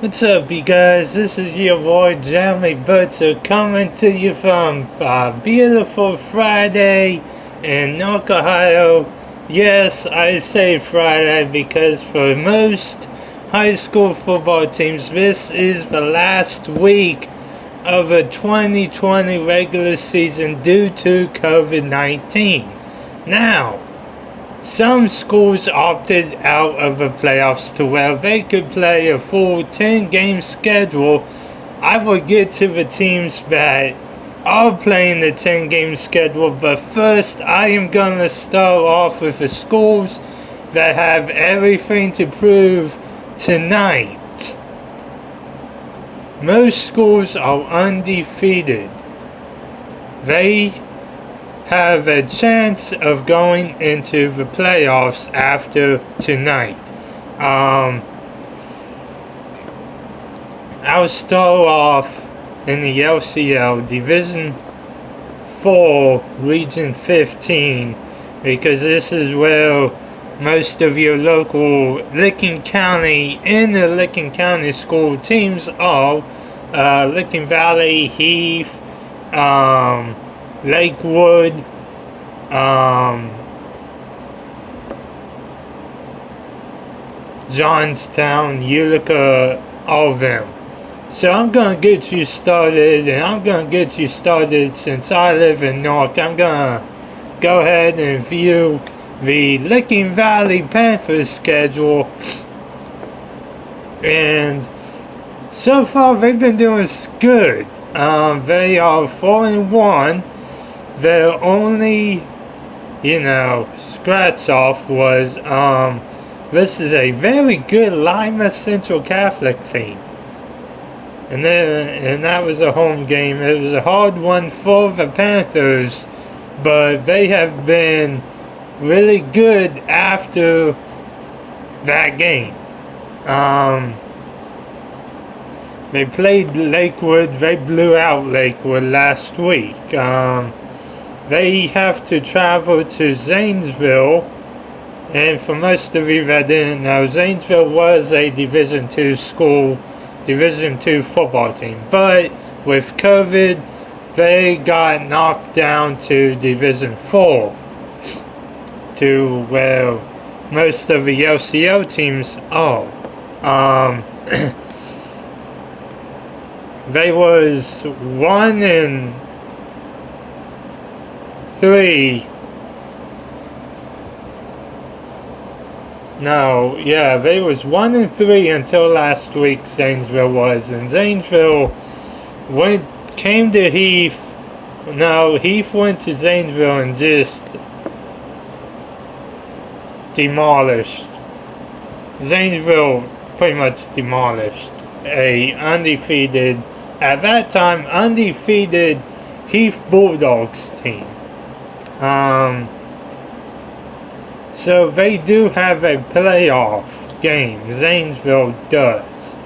What's up, you guys? This is your boy Jeremy Butcher coming to you from beautiful Friday in North Ohio. Yes, I say Friday because for most high school football teams, this is the last week of a 2020 regular season due to COVID-19. Now, some schools opted out of the playoffs to where they could play a full 10-game schedule. I will get to the teams that are playing the 10-game schedule, but first I am going to start off with the schools that have everything to prove tonight. Most schools are undefeated. They have a chance of going into the playoffs after tonight. I'll start off in the LCL Division 4 Region 15 because this is where most of your local Licking County and the Licking County school teams are. Licking Valley, Heath, Lakewood, Johnstown, Utica, all of them. So I'm going to get you started, and I'm going to get you started since I live in North. I'm going to go ahead and view the Licking Valley Panthers schedule. And so far they've been doing good. They are 4-1. Their only, scratch off was, this is a very good Lima Central Catholic team. And that was a home game. It was a hard one for the Panthers, but they have been really good after that game. They played Lakewood. They blew out Lakewood last week. They have to travel to Zanesville, and for most of you that didn't know, Zanesville was a Division II school, Division II football team, but with COVID, they got knocked down to Division 4, to where most of the LCO teams are. They was 1-3. They was 1-3 until last week. Zanesville was, and Zanesville came to Heath. No, Heath went to Zanesville and just demolished. Zanesville pretty much demolished a undefeated, at that time, undefeated Heath Bulldogs team. So they do have a playoff game. Zanesville does.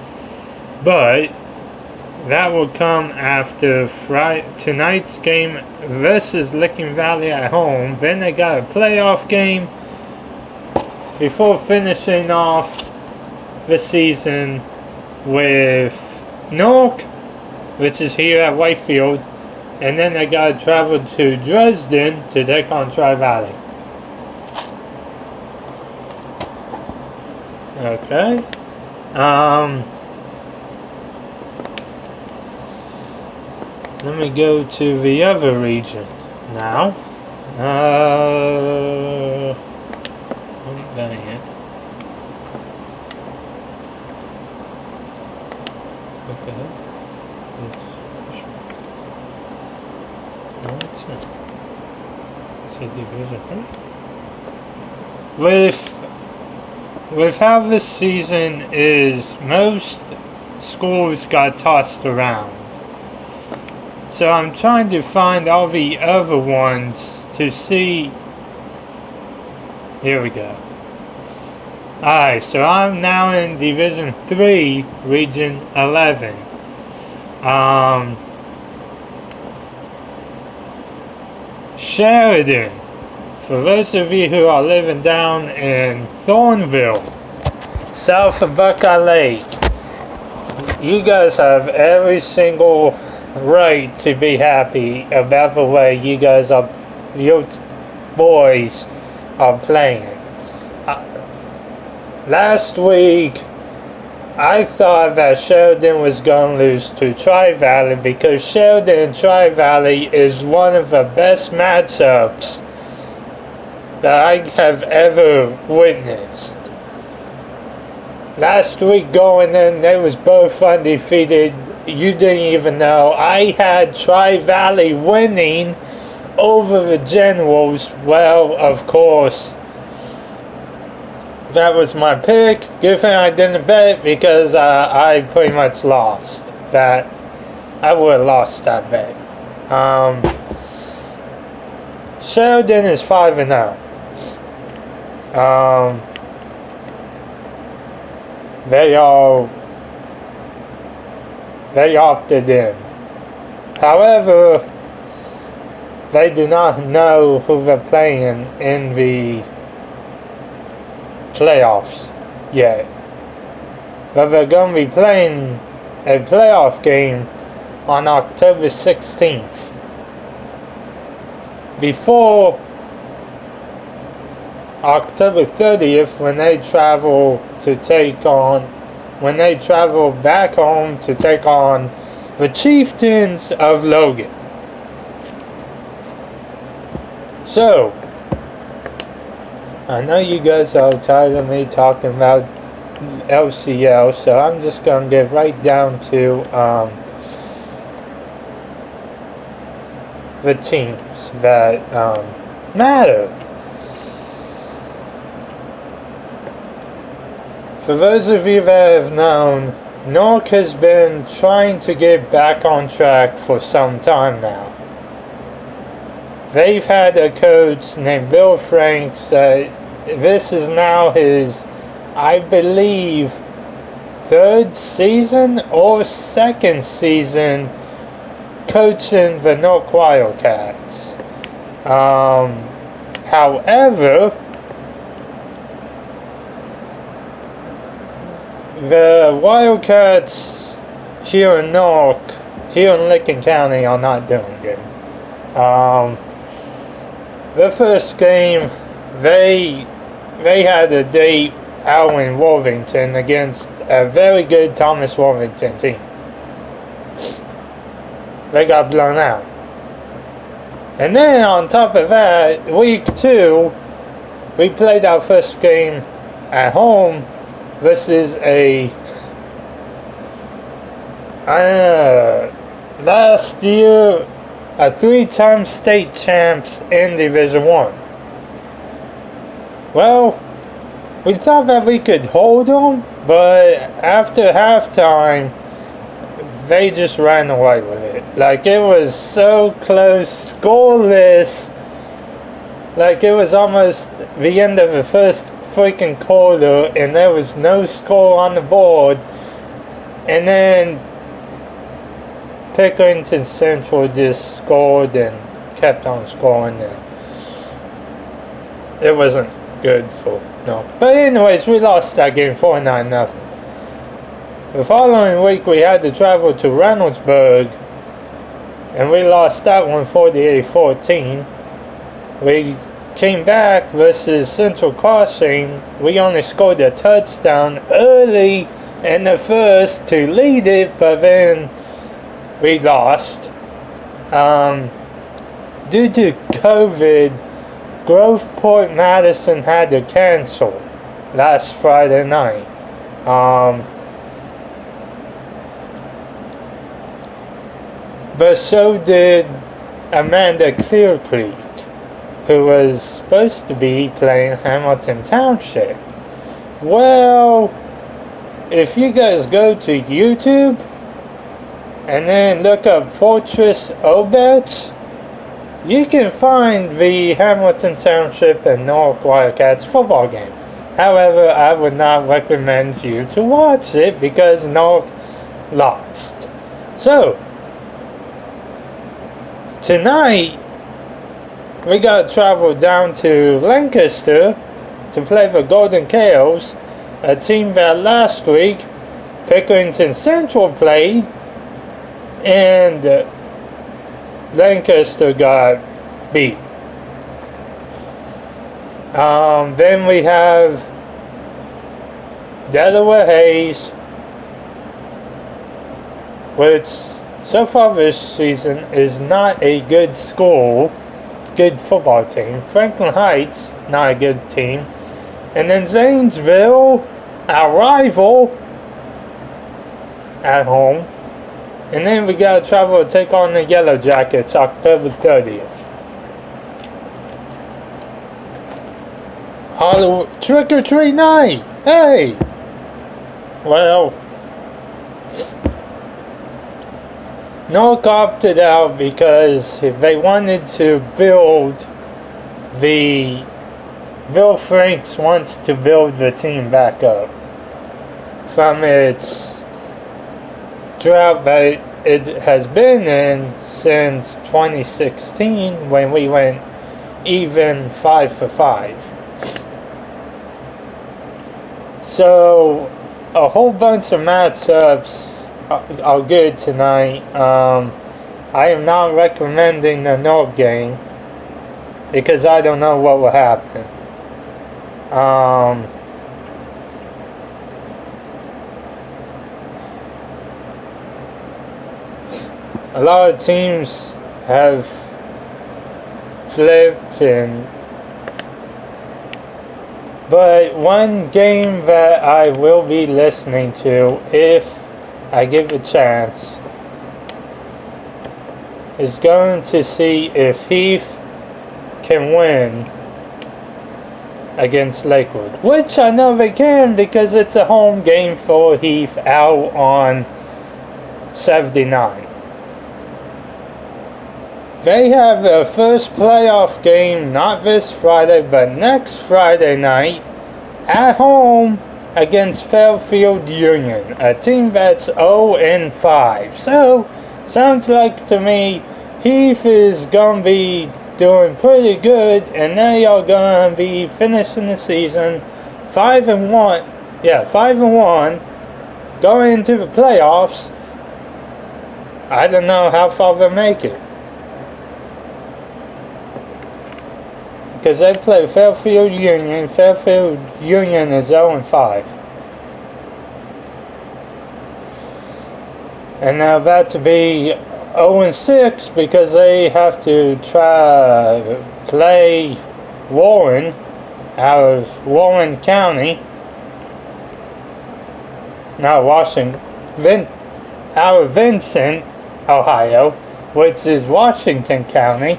But that will come after tonight's game versus Licking Valley at home. Then they got a playoff game before finishing off the season with Newark, which is here at Whitefield, and then they gotta travel to Dresden to take on Tri-Valley. Okay. Let me go to the other region now. Dang it. Okay. With how this season is, most schools got tossed around. So I'm trying to find all the other ones to see. Here we go. Alright, so I'm now in Division 3, Region 11. Sheridan. For those of you who are living down in Thornville, south of Buckeye Lake, you guys have every single right to be happy about the way you guys are, your boys are playing. Last week, I thought that Sheridan was going to lose to Tri-Valley because Sheridan and Tri-Valley is one of the best matchups that I have ever witnessed. Last week going in, they was both undefeated. You didn't even know. I had Tri-Valley winning over the Generals. Well, of course, that was my pick. Good thing I didn't bet because I pretty much lost that. I would have lost that bet. Sheridan is 5-0. They opted in. However, they do not know who they're playing in the playoffs yet. But they're going to be playing a playoff game on October 16th. Before October 30th, when they travel back home to take on the Chieftains of Logan. So, I know you guys are tired of me talking about LCL, so I'm just going to get right down to the teams that matter. For those of you that have known, Nork has been trying to get back on track for some time now. They've had a coach named Bill Franks. This is now his, I believe, third season or second season coaching the Nork Wildcats. However, the Wildcats here in Nork, here in Licking County, are not doing good. The first game, they had a date out in Worthington against a very good Thomas Worthington team. They got blown out. And then on top of that, week 2, we played our first game at home. This is last year, a 3-time state champs in Division 1. Well, we thought that we could hold them, but after halftime, they just ran away with it. Like, it was so close, scoreless. Like, it was almost the end of the first freaking quarter, and there was no score on the board. And then Pickerington Central just scored and kept on scoring, and it wasn't good for no. But anyways, we lost that game 4-9-0. The following week we had to travel to Reynoldsburg, and we lost that one 48-14. We came back versus Central Crossing. We only scored a touchdown early in the first to lead it, but then we lost. Due to COVID, Groveport Madison had to cancel last Friday night. But so did Amanda Clear Creek, who was supposed to be playing Hamilton Township. Well, if you guys go to YouTube and then look up Fortress Obets, you can find the Hamilton Township and Nork Wildcats football game. However, I would not recommend you to watch it because Nork lost. So, tonight, we got to travel down to Lancaster to play for Golden Kales, a team that last week Pickerington Central played, and Lancaster got beat. Then we have Delaware Hayes, which so far this season is not a good school, good football team. Franklin Heights, not a good team. And then Zanesville, our rival, at home. And then we got to travel to take on the Yellow Jackets October 30th. Trick or treat night! Hey! Well, Nork opted out because they wanted to build Bill Franks wants to build the team back up from its drought that it has been in since 2016 when we went even 5-5. So a whole bunch of matchups are good tonight. I am not recommending the North game because I don't know what will happen. A lot of teams have flipped, but one game that I will be listening to if I give a chance is going to see if Heath can win against Lakewood, which I know they can because it's a home game for Heath out on 79. They have their first playoff game not this Friday but next Friday night at home against Fairfield Union, a team that's 0-5. So, sounds like to me Heath is going to be doing pretty good, and they are going to be finishing the season 5-1. Yeah, 5-1, going into the playoffs. I don't know how far they'll make it, because they play Fairfield Union. Fairfield Union is 0-5. And they're about to be 0-6 because they have to play Warren out of Warren County. Not Washington. Out of Vincent, Ohio, which is Washington County.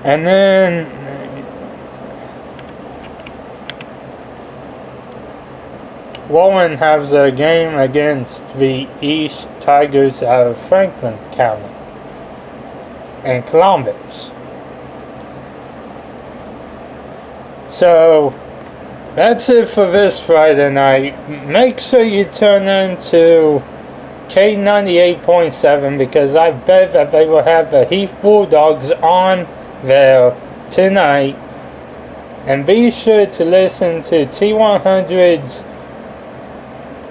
And then Warren has a game against the East Tigers out of Franklin County and Columbus. So that's it for this Friday night. Make sure you turn into K98.7 because I bet that they will have the Heath Bulldogs on there tonight. And be sure to listen to T100's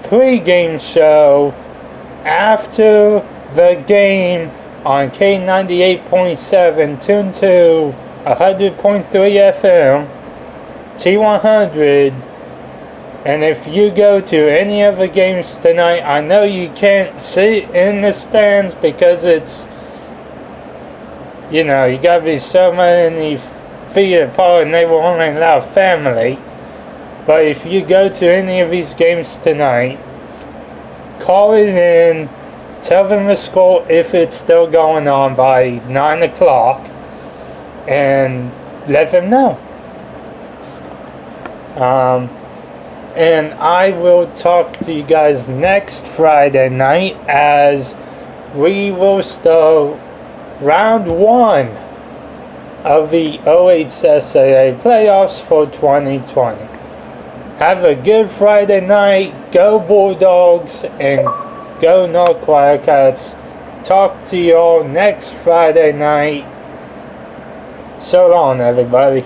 pre-game show after the game on K98.7, tune to 100.3 FM, T100. And if you go to any of the games tonight, I know you can't sit in the stands because it's, you know, you gotta be so many feet apart and they will only allow family. But if you go to any of these games tonight, call it in, tell them the score if it's still going on by 9 o'clock, and let them know. And I will talk to you guys next Friday night as we will start round 1 of the OHSAA playoffs for 2020. Have a good Friday night. Go Bulldogs and go North Wildcats. Talk to y'all next Friday night. So long, everybody.